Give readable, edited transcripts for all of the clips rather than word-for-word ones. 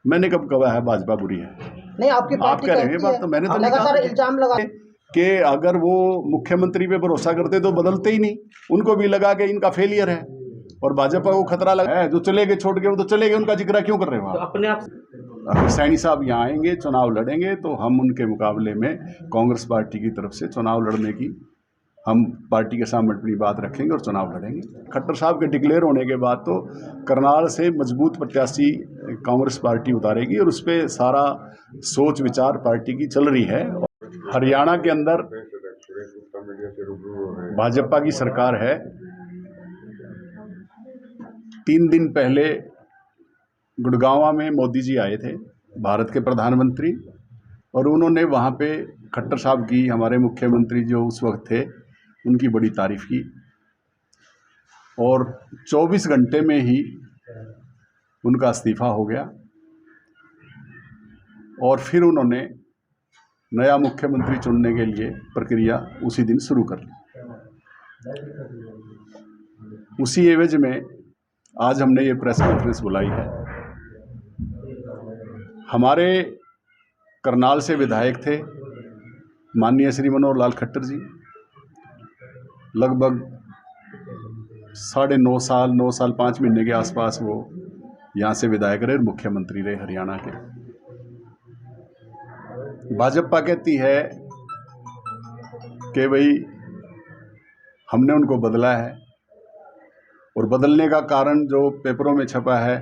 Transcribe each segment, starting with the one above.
मैंने कब कहा है भाजपा बुरी है? नहीं, आपकी आप कह रहे हैं बात, तो मैंने तो नहीं कहा इल्जाम लगा कि अगर वो मुख्यमंत्री पे भरोसा करते तो बदलते ही नहीं। उनको भी लगा कि इनका फेलियर है और भाजपा को खतरा लगा है। जो चले गए छोड़ के, वो तो चले गए, उनका जिक्र क्यों कर रहे हो आप? तो अपने आप सैनी साहब यहाँ आएंगे, चुनाव लड़ेंगे, तो हम उनके मुकाबले में कांग्रेस पार्टी की तरफ से चुनाव लड़ने की हम पार्टी के सामने अपनी बात रखेंगे और चुनाव लड़ेंगे। खट्टर साहब के डिक्लेयर होने के बाद तो करनाल से मजबूत प्रत्याशी कांग्रेस पार्टी उतारेगी और उस पर सारा सोच विचार पार्टी की चल रही है। हरियाणा के अंदर भाजपा की सरकार है। 3 दिन पहले गुड़गांव में मोदी जी आए थे, भारत के प्रधानमंत्री, और उन्होंने वहाँ पे खट्टर साहब की, हमारे मुख्यमंत्री जो उस वक्त थे, उनकी बड़ी तारीफ की और 24 घंटे में ही उनका इस्तीफा हो गया और फिर उन्होंने नया मुख्यमंत्री चुनने के लिए प्रक्रिया उसी दिन शुरू कर ली। उसी एवज में आज हमने ये प्रेस कॉन्फ्रेंस बुलाई है। हमारे करनाल से विधायक थे माननीय श्री मनोहर लाल खट्टर जी, लगभग 9.5 साल 9 साल 5 महीने के आसपास वो यहाँ से विधायक रहे, मुख्यमंत्री रहे हरियाणा के। भाजपा कहती है कि भाई हमने उनको बदला है और बदलने का कारण जो पेपरों में छपा है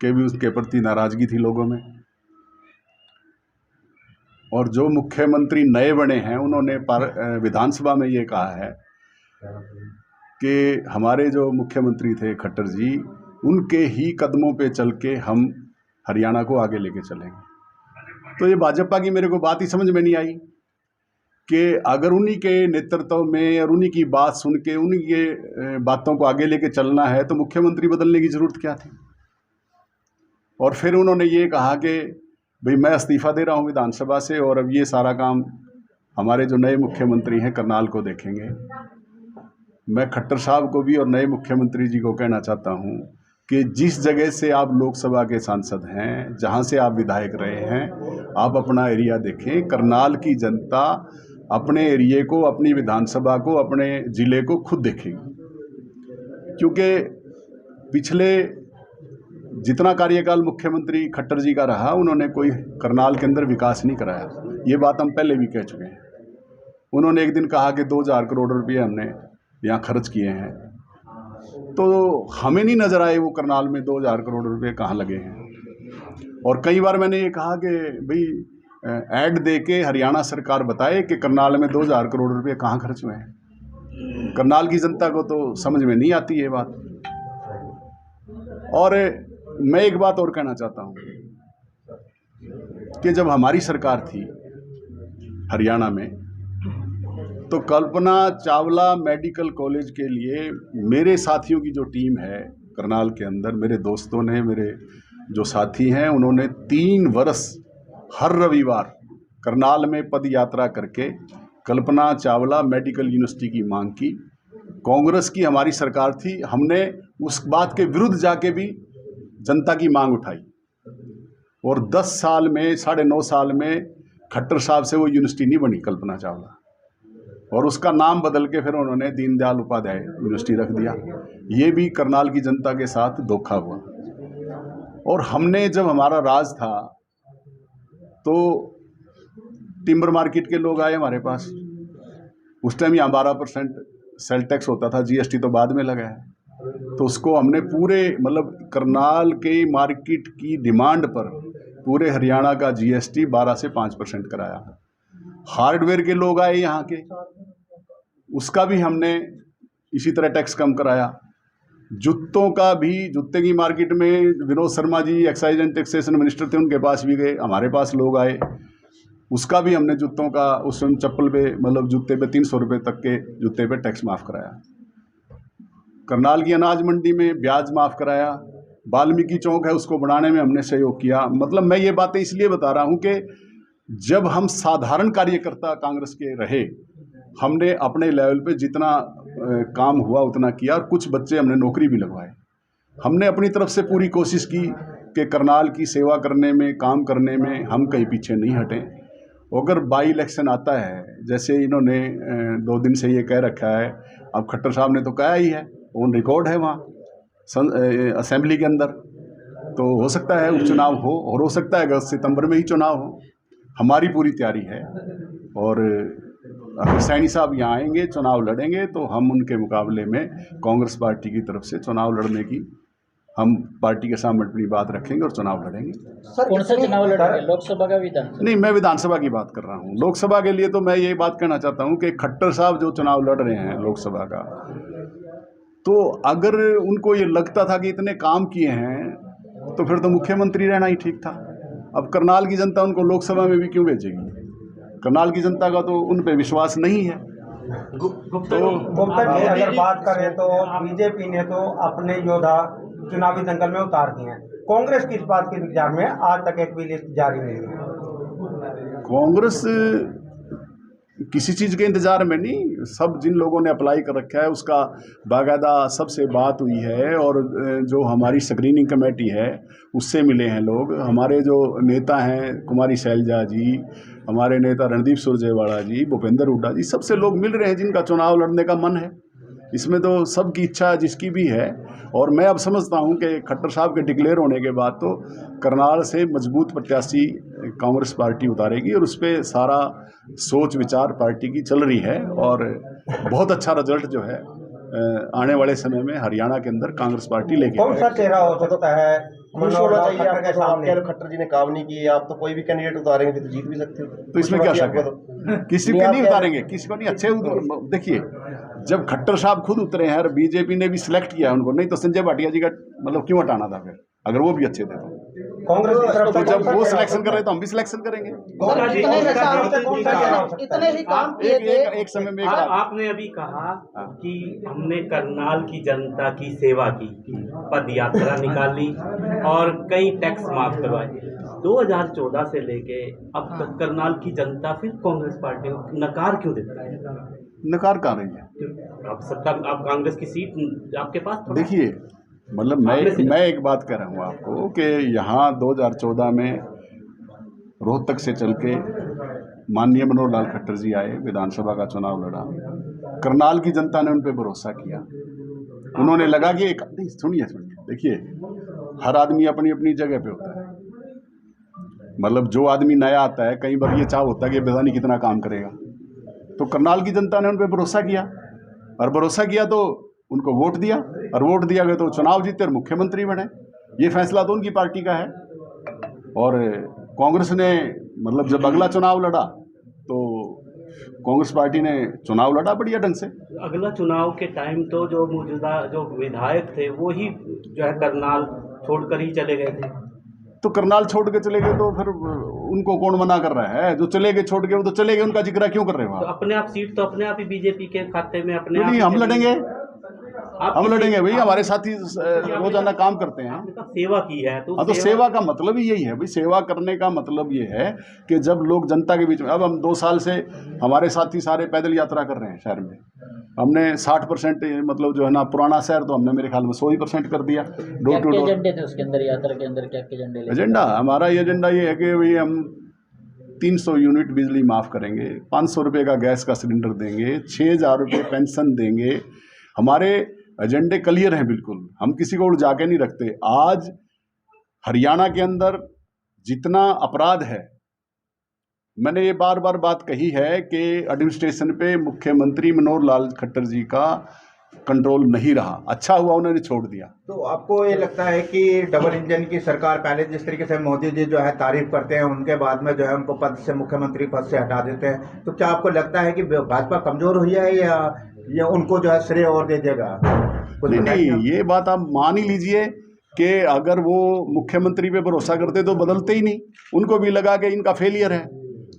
कि भी उसके प्रति नाराजगी थी लोगों में। और जो मुख्यमंत्री नए बने हैं उन्होंने विधानसभा में ये कहा है कि हमारे जो मुख्यमंत्री थे खट्टर जी, उनके ही कदमों पे चल के हम हरियाणा को आगे लेके चलेंगे। तो ये भाजपा की मेरे को बात ही समझ में नहीं आई कि अगर उन्हीं के नेतृत्व में और उन्हीं की बात सुन के उन्हीं के बातों को आगे लेके चलना है तो मुख्यमंत्री बदलने की जरूरत क्या थी। और फिर उन्होंने ये कहा कि भाई मैं इस्तीफा दे रहा हूँ विधानसभा से और अब ये सारा काम हमारे जो नए मुख्यमंत्री हैं करनाल को देखेंगे। मैं खट्टर साहब को भी और नए मुख्यमंत्री जी को कहना चाहता हूँ कि जिस जगह से आप लोकसभा के सांसद हैं, जहाँ से आप विधायक रहे हैं, आप अपना एरिया देखें। करनाल की जनता अपने एरिए को, अपनी विधानसभा को, अपने ज़िले को खुद देखेगी। क्योंकि पिछले जितना कार्यकाल मुख्यमंत्री खट्टर जी का रहा, उन्होंने कोई करनाल के अंदर विकास नहीं कराया। ये बात हम पहले भी कह चुके हैं। उन्होंने एक दिन कहा कि 2000 करोड़ रुपये हमने यहाँ खर्च किए हैं, तो हमें नहीं नज़र आए वो करनाल में 2000 करोड़ रुपये कहाँ लगे हैं। और कई बार मैंने ये कहा कि भाई ऐड दे के हरियाणा सरकार बताए कि करनाल में 2000 करोड़ रुपये कहाँ खर्च हुए हैं। करनाल की जनता को तो समझ में नहीं आती ये बात। और मैं एक बात और कहना चाहता हूँ कि जब हमारी सरकार थी हरियाणा में, तो कल्पना चावला मेडिकल कॉलेज के लिए मेरे साथियों की जो टीम है करनाल के अंदर, मेरे दोस्तों ने, मेरे जो साथी हैं, उन्होंने 3 वर्ष हर रविवार करनाल में पद यात्रा करके कल्पना चावला मेडिकल यूनिवर्सिटी की मांग की। कांग्रेस की हमारी सरकार थी, हमने उस बात के विरुद्ध जाके भी जनता की मांग उठाई और 10 साल में, 9.5 साल में खट्टर साहब से वो यूनिवर्सिटी नहीं बनी कल्पना चावला, और उसका नाम बदल के फिर उन्होंने दीनदयाल उपाध्याय यूनिवर्सिटी रख दिया। ये भी करनाल की जनता के साथ धोखा हुआ। और हमने, जब हमारा राज था, तो टिम्बर मार्केट के लोग आए हमारे पास। उस टाइम यहाँ 12% सेल टैक्स होता था, जीएसटी तो बाद में लगा है। तो उसको हमने पूरे, मतलब करनाल के मार्केट की डिमांड पर पूरे हरियाणा का जीएसटी 12 से 5% कराया। हार्डवेयर के लोग आए यहाँ के, उसका भी हमने इसी तरह टैक्स कम कराया। जूतों का भी, जूते की मार्केट में Vinod Sharma ji excise and taxation minister थे, उनके पास भी गए, हमारे पास लोग आए, उसका भी हमने जूतों का, उस समय चप्पल पे, मतलब जूते पे 300 रुपये तक के जूते पे टैक्स माफ़ कराया। करनाल की अनाज मंडी में ब्याज माफ़ कराया। वाल्मीकि चौक है, उसको बढ़ाने में हमने सहयोग किया। मतलब मैं ये बातें इसलिए बता रहा हूँ कि जब हम साधारण कार्यकर्ता कांग्रेस के रहे, हमने अपने लेवल पे जितना काम हुआ उतना किया, और कुछ बच्चे हमने नौकरी भी लगवाए। हमने अपनी तरफ से पूरी कोशिश की कि करनाल की सेवा करने में, काम करने में हम कहीं पीछे नहीं हटें। अगर बाई इलेक्शन आता है, जैसे इन्होंने 2 दिन से ये कह रखा है, अब खट्टर साहब ने तो कहा ही है, ऑन रिकॉर्ड है वहाँ असेंबली के अंदर, तो हो सकता है उपचुनाव हो और हो सकता है अगस्त सितंबर में ही चुनाव हो। हमारी पूरी तैयारी है और अगर सैनी साहब यहाँ आएंगे, चुनाव लड़ेंगे, तो हम उनके मुकाबले में कांग्रेस पार्टी की तरफ से चुनाव लड़ने की हम पार्टी के सामने अपनी बात रखेंगे और चुनाव लड़ेंगे। सर कौन सा चुनाव लड़ेंगे, लोकसभा का विधानसभा? नहीं, मैं विधानसभा की बात कर रहा हूँ। लोकसभा के लिए तो मैं यही बात कहना चाहता हूँ कि खट्टर साहब जो चुनाव लड़ रहे हैं लोकसभा का, तो अगर उनको ये लगता था कि इतने काम किए हैं तो फिर तो मुख्यमंत्री रहना ही ठीक था। अब करनाल की जनता उनको लोकसभा में भी क्यों भेजेगी? करनाल की जनता का तो उन पे विश्वास नहीं है। गुप्ता जी अगर बात करें तो बीजेपी ने तो अपने योद्धा चुनावी दंगल में उतार दिए हैं। कांग्रेस की इस बात के इंतजार में आज तक एक भी लिस्ट जारी नहीं है। कांग्रेस किसी चीज़ के इंतजार में नहीं, सब जिन लोगों ने अप्लाई कर रखा है उसका बाकायदा सबसे बात हुई है और जो हमारी स्क्रीनिंग कमेटी है उससे मिले हैं लोग। हमारे जो नेता हैं कुमारी शैलजा जी, हमारे नेता रणदीप सुरजेवाला जी, भूपेंद्र हुड्डा जी, सबसे लोग मिल रहे हैं जिनका चुनाव लड़ने का मन है। इसमें तो सबकी इच्छा जिसकी भी है। और मैं अब समझता हूं कि खट्टर साहब के डिक्लेयर होने के बाद तो करनाल से मजबूत प्रत्याशी कांग्रेस पार्टी उतारेगी और उस पर सारा सोच विचार पार्टी की चल रही है और बहुत अच्छा रिजल्ट जो है आने वाले समय में हरियाणा के अंदर कांग्रेस पार्टी लेके कौन सा चेहरा हो सकता है? खट्टर जी ने काम नहीं किए, आप तो कोई भी कैंडिडेट उतारेंगे तो जीत भी सकते हो। तो इसमें क्या शक है? किसी को नहीं उतारेंगे, किसी को नहीं। अच्छे देखिए, जब खट्टर साहब खुद उतरे हैं और बीजेपी ने भी सिलेक्ट किया उनको, नहीं तो संजय भाटिया जी का मतलब क्यों हटाना था फिर, अगर वो भी अच्छे थे तो। कांग्रेस की तरफ तो जब वो सिलेक्शन कर रहे तो हम भी सिलेक्शन करेंगे। इतने ही काम किए थे। एक समय में आपने अभी कहा कि हमने करनाल की जनता की सेवा की, पद यात्रा निकाली और कई टैक्स माफ करवाए। 2014 से लेके अब तक करनाल की जनता फिर कांग्रेस पार्टी को नकार क्यों देती है? नकार कहाँ रही है? अब सत्ता, अब कांग्रेस की सीट आपके पास। देखिए, मतलब मैं एक बात कह रहा हूँ आपको कि यहाँ 2014 में रोहतक से चल के माननीय मनोहर लाल खट्टर जी आए, विधानसभा का चुनाव लड़ा, करनाल की जनता ने उन पर भरोसा किया। उन्होंने लगा कि एक नहीं, सुनिए देखिए, हर आदमी अपनी अपनी जगह पे होता है। मतलब जो आदमी नया आता है, कई बार ये चाह होता है कि पता नहीं कितना काम करेगा, तो करनाल की जनता ने उन पर भरोसा किया और भरोसा किया तो उनको वोट दिया और वोट दिया गया तो चुनाव जीते और मुख्यमंत्री बने। ये फैसला तो उनकी पार्टी का है। और कांग्रेस ने मतलब जब अगला चुनाव लड़ा तो कांग्रेस पार्टी ने चुनाव लड़ा बढ़िया ढंग से। अगला चुनाव के टाइम तो जो मौजूदा जो विधायक थे वो ही जो है करनाल छोड़कर ही चले गए थे। तो करनाल छोड़ के चले गए तो फिर उनको कौन मना कर रहा है? जो चले गए छोड़ के, वो तो चले गए, उनका जिक्र क्यों कर रहे हो? तो अपने आप सीट तो अपने आप ही बीजेपी के खाते में अपने नहीं, हम लड़ेंगे, हम लड़ेंगे भाई, हमारे साथी रोजाना काम करते हैं। सेवा की है तो सेवा का मतलब ही यही है भाई। सेवा करने का मतलब ये है कि जब लोग जनता के बीच में, अब हम 2 साल से हमारे साथी सारे पैदल यात्रा कर रहे हैं शहर में। हमने 60% मतलब जो है ना पुराना शहर तो हमने मेरे ख्याल में 100% कर दिया। डोर टू डोर एजेंडे थे उसके अंदर, यात्रा के अंदर क्या एजेंडे? एजेंडा हमारा एजेंडा ये है कि भाई हम 300 यूनिट बिजली माफ़ करेंगे, 500 रुपये का गैस का सिलेंडर देंगे, 6000 रुपये पेंशन देंगे। हमारे एजेंडे क्लियर हैं बिल्कुल, हम किसी को उलझा के नहीं रखते। आज हरियाणा के अंदर जितना अपराध है, मैंने ये बार बार बात कही है कि एडमिनिस्ट्रेशन पे मुख्यमंत्री मनोहर लाल खट्टर जी का कंट्रोल नहीं रहा। अच्छा हुआ उन्होंने छोड़ दिया। तो आपको ये लगता है कि डबल इंजन की सरकार, पहले जिस तरीके से मोदी जी जो है तारीफ करते हैं, उनके बाद में जो है उनको पद से, मुख्यमंत्री पद से हटा देते हैं, तो क्या आपको लगता है कि भाजपा कमजोर हुई है या उनको जो है श्रेय और दे देगा? नहीं, ये बात आप मान ही लीजिए कि अगर वो मुख्यमंत्री पे भरोसा करते तो बदलते ही नहीं। उनको भी लगा कि इनका फेलियर है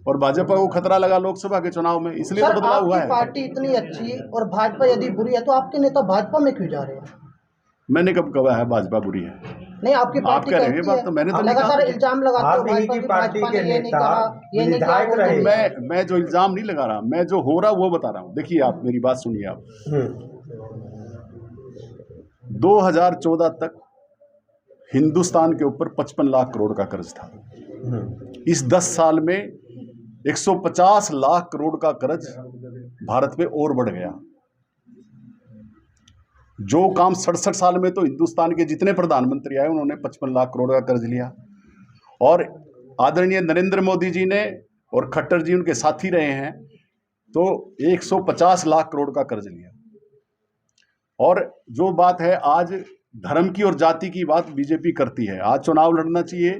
और भाजपा को खतरा लगा लोकसभा के चुनाव में, इसलिए तो बदलाव हुआ है। पार्टी इतनी अच्छी और भाजपा यदि बुरी है तो आपके नेता भाजपा में क्यों जा रहे हैं? मैंने कब कहा है भाजपा बुरी है? नहीं, आपकी पार्टी आप कह रहे हैं बात, तो मैंने तो लगातार इल्जाम लगाते हो भाजपा की पार्टी के नेता। मैं जो इल्जाम नहीं लगा रहा, मैं जो हो रहा वो बता रहा हूँ। देखिए, आप मेरी बात सुनिए। आप 2014 तक हिंदुस्तान के ऊपर 55 लाख करोड़ का कर्ज था। इस 10 साल में 150 लाख करोड़ का कर्ज भारत पे और बढ़ गया। जो काम 67 साल में तो हिंदुस्तान के जितने प्रधानमंत्री आए उन्होंने 55 लाख करोड़ का कर्ज लिया, और आदरणीय नरेंद्र मोदी जी ने और खट्टर जी उनके साथी रहे हैं तो 150 लाख करोड़ का कर्ज लिया। और जो बात है आज धर्म की और जाति की बात बीजेपी करती है। आज चुनाव लड़ना चाहिए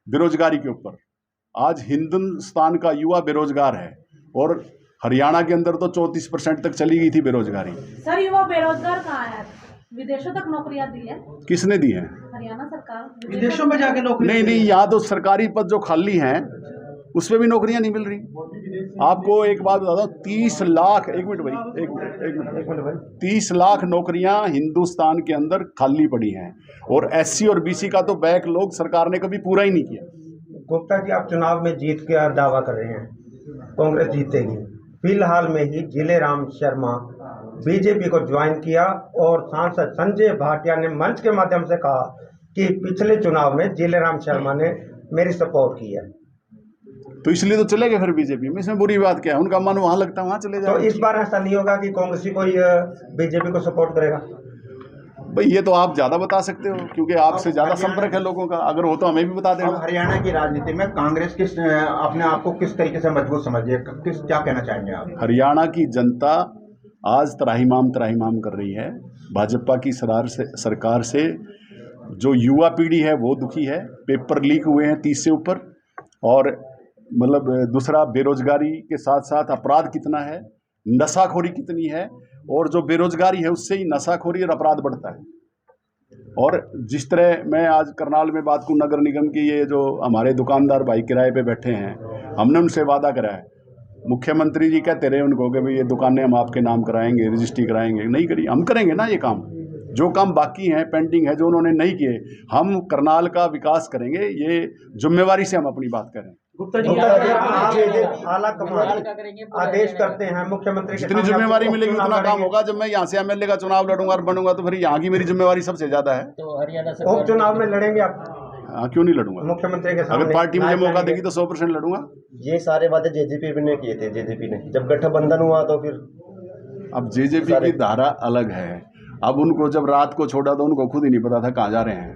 बेरोजगारी के ऊपर। आज हिंदुस्तान का युवा बेरोजगार है और हरियाणा के अंदर तो 34% तक चली गई थी बेरोजगारी। सर युवा बेरोजगार कहाँ है? विदेशों तक नौकरियां दी है। किसने दी है? हरियाणा सरकार विदेशों में जाके नौकरी। नहीं, यहाँ तो सरकारी पद जो खाली हैं उसमें भी नौकरियां नहीं मिल रही। आपको एक बात बता दूं, 30 लाख, एक मिनट भाई, एक मिनट, 30 लाख नौकरियां हिंदुस्तान के अंदर खाली पड़ी हैं, और SC और BC का तो बैकलॉग सरकार ने कभी पूरा ही नहीं किया। गुप्ता जी, आप चुनाव में जीत के दावा कर रहे हैं, कांग्रेस जीतेगी। फिलहाल में ही जिलेराम शर्मा बीजेपी को ज्वाइन किया और सांसद संजय भाटिया ने मंच के माध्यम से कहा कि पिछले चुनाव में जिलेराम शर्मा ने मेरी सपोर्ट की है, तो इसलिए तो चले गए फिर बीजेपी में। इसमें बुरी बात क्या है? उनका मन वहां लगता है वहां चले जाओ। तो इस बार ऐसा नहीं होगा कि कांग्रेस कोई बीजेपी को सपोर्ट करेगा? भाई ये तो आप ज्यादा बता सकते हो क्योंकि आपसे ज्यादा संपर्क है लोगों का। अगर हो तो हमें भी बता देना। हरियाणा की राजनीति में कांग्रेस किस अपने आप को किस तरीके से मजबूत समझिए, क्या कहना चाहेंगे आप? हरियाणा की जनता आज त्राहिमाम कर रही है। भाजपा की सरकार से जो युवा पीढ़ी है वो दुखी है। पेपर लीक हुए हैं 30 से ऊपर, और मतलब दूसरा बेरोजगारी के साथ साथ अपराध कितना है, नशाखोरी कितनी है, और जो बेरोजगारी है उससे ही नशाखोरी और अपराध बढ़ता है। और जिस तरह मैं आज करनाल में बात करूं, नगर निगम की ये जो हमारे दुकानदार भाई किराए पे बैठे हैं, हमने उनसे वादा करा है। मुख्यमंत्री जी कहते रहे उनको कि भाई ये दुकानें हम आपके नाम कराएंगे, रजिस्ट्री कराएंगे, नहीं करी। हम करेंगे ना ये काम, जो काम बाकी हैं, पेंडिंग है, जो उन्होंने नहीं किए, हम करनाल का विकास करेंगे। ये जिम्मेवारी से हम अपनी बात करें। गुप्ता जी आला आदेश करते हैं मुख्यमंत्री के जितनी जिम्मेवारी मिलेगी उतना काम होगा। जब मैं यहाँ से MLA का चुनाव लड़ूंगा और बनूंगा तो फिर यहाँ की मेरी जिम्मेवारी सबसे ज्यादा है। तो हरियाणा से उपचुनाव में लड़ेंगे आप? हाँ, क्यों नहीं लड़ूंगा? मुख्यमंत्री के सामने अगर पार्टी मुझे मौका देगी तो 100% लड़ूंगा। ये सारे वादे JJP ने किए थे। JJP ने जब गठबंधन हुआ तो फिर अब JJP की धारा अलग है। अब उनको जब रात को छोड़ा तो उनको खुद ही नहीं पता था कहाँ जा रहे हैं,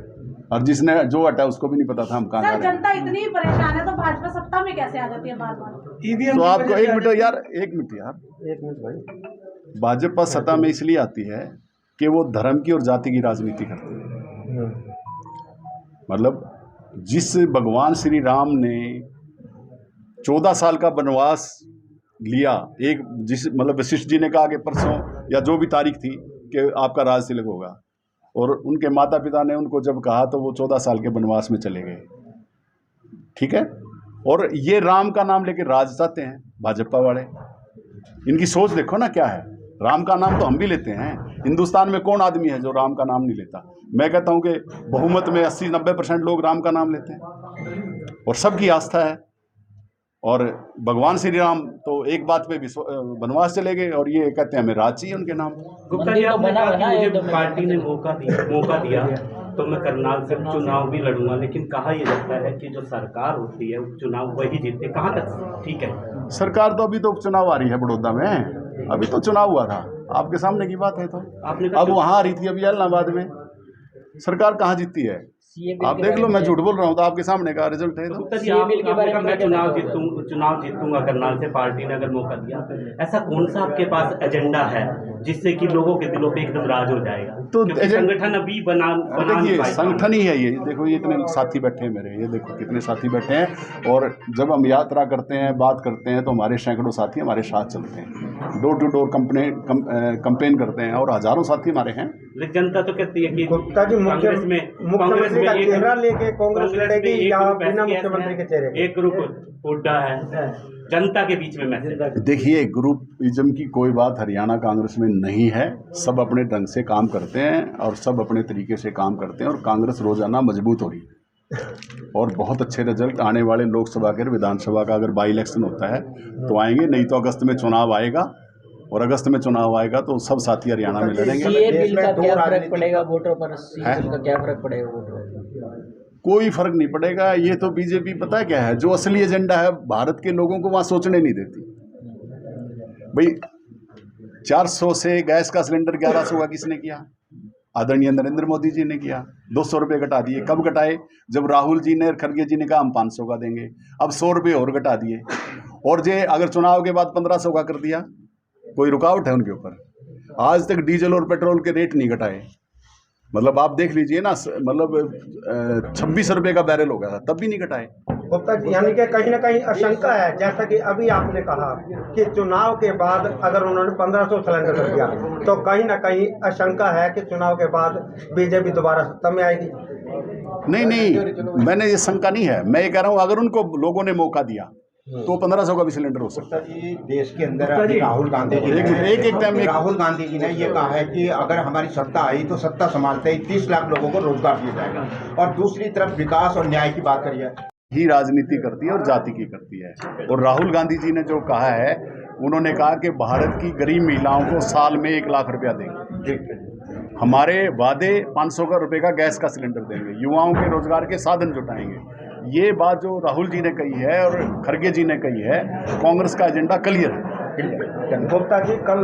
और जिसने जो हटा उसको भी नहीं पता था हम कहाँ जा रहे हैं। जनता इतनी परेशान है तो भाजपा सत्ता में कैसे आ जाती है बार बार? तो आपको एक मिनट भाई, भाजपा सत्ता में इसलिए आती है कि वो धर्म की और जाति की राजनीति करती है। मतलब जिस भगवान श्री राम ने 14 साल का वनवास लिया, एक जिस मतलब वशिष्ठ जी ने कहा कि परसों या जो भी तारीख थी कि आपका राज तिलक होगा, और उनके माता पिता ने उनको जब कहा तो वो 14 साल के वनवास में चले गए। ठीक है, और ये राम का नाम लेके राज चाहते हैं भाजपा वाले। इनकी सोच देखो ना क्या है। राम का नाम तो हम भी लेते हैं। हिंदुस्तान में कौन आदमी है जो राम का नाम नहीं लेता? मैं कहता हूं कि बहुमत में 80-90% लोग राम का नाम लेते हैं और सबकी आस्था है। और भगवान श्री राम तो एक बात पे वनवास चले गए और ये कहते हैं हमें राज चाहिए उनके नाम। गुप्ता जी, आपने कहा कि मुझे पार्टी ने मौका दिया तो मैं करनाल से चुनाव भी लड़ूंगा, लेकिन कहा यह जाता है कि जो सरकार होती है चुनाव वही जीतती है। कहाँ तक ठीक है? सरकार तो अभी तो चुनाव आ रही है बड़ौदा में, अभी तो चुनाव हुआ था, आपके सामने की बात है। तो अब वहाँ आ रही थी अभी इलाहाबाद में। सरकार कहाँ जीतती है आप देख लो। मैं झूठ बोल रहा हूँ तो आपके सामने का रिजल्ट है। गुप्ता जी, मैं चुनाव जीतूंगा करनाल से, पार्टी ने अगर मौका दिया, ऐसा कौन सा आपके पास एजेंडा है जिससे कि लोगों के दिलों पे एकदम राज हो जाएगा? तो संगठन अभी बना देखिए, संगठन ही है ये। देखो ये इतने साथी बैठे हैं मेरे, ये देखो कितने साथी बैठे हैं। और जब हम यात्रा करते हैं, बात करते हैं, तो हमारे सैकड़ों साथी हमारे साथ चलते हैं। डोर टू डोर कंपेन करते हैं और हजारों साथी हमारे हैं। जनता तो कहती है कि गुप्ता जी मुख्यमंत्री का चेहरा लेके कांग्रेस लड़ेगी या बिना मुख्यमंत्री के चेहरे? एक ग्रुप हुड्डा है जनता के बीच में मैसेज। देखिए, ग्रुपिज्म की कोई बात हरियाणा कांग्रेस में नहीं है। सब अपने ढंग से काम करते हैं और सब अपने तरीके से काम करते हैं, और कांग्रेस रोजाना मजबूत हो रही है और बहुत अच्छे रिजल्ट आने वाले लोकसभा के, विधानसभा का अगर बाई इलेक्शन होता है तो आएंगे। नहीं तो अगस्त में चुनाव आएगा, और अगस्त में चुनाव आएगा तो सब साथी हरियाणा में लड़ेंगे। बिल का क्या फर्क पड़ेगा वोटरों पर? क्या फर्क पड़ेगा वोटरों? कोई फर्क नहीं पड़ेगा। ये तो बीजेपी पता है क्या है, जो असली एजेंडा है भारत के लोगों को वहां सोचने नहीं देती। भाई 400 से गैस का सिलेंडर 1100 का किसने किया? आदरणीय नरेंद्र मोदी जी ने किया। 200 रुपये घटा दिए। कब घटाए? जब राहुल जी ने और खड़गे जी ने कहा हम 500 का देंगे। अब 100 रुपये और घटा दिए। और जे अगर चुनाव के बाद 1500 का कर दिया, कोई रुकावट है उनके ऊपर? आज तक डीजल और पेट्रोल के रेट नहीं घटाए। मतलब आप देख लीजिए ना, मतलब 26 रुपये का बैरल हो गया था, तब भी नहीं घटाए। गुप्ता जी, यानी कि कहीं ना कहीं आशंका है, जैसा कि अभी आपने कहा कि चुनाव के बाद अगर उन्होंने 1500 सिलेंडर कर दिया तो कहीं ना कहीं आशंका है कि चुनाव के बाद बीजेपी दोबारा सत्ता में आएगी। नहीं, मैंने ये शंका नहीं है। मैं ये कह रहा हूँ अगर उनको लोगों ने मौका दिया तो 1500 का भी सिलेंडर हो सकता है। जी, देश के अंदर अभी राहुल गांधी जी ने राहुल गांधी जी ने ये कहा है कि अगर हमारी सत्ता आई तो सत्ता संभालते ही 30 लाख लोगों को रोजगार दिया जाएगा, और दूसरी तरफ विकास और न्याय की बात करिए ही राजनीति करती है और जाति की करती है। और राहुल गांधी जी ने जो कहा है, उन्होंने कहा कि भारत की गरीब महिलाओं को साल में 1 लाख रुपया देंगे। हमारे वादे 500 रुपये का गैस का सिलेंडर देंगे, युवाओं के रोजगार के साधन जुटाएंगे। ये बात जो राहुल जी ने कही है और खड़गे जी ने कही है, कांग्रेस का एजेंडा क्लियर है। गुप्ता जी, कल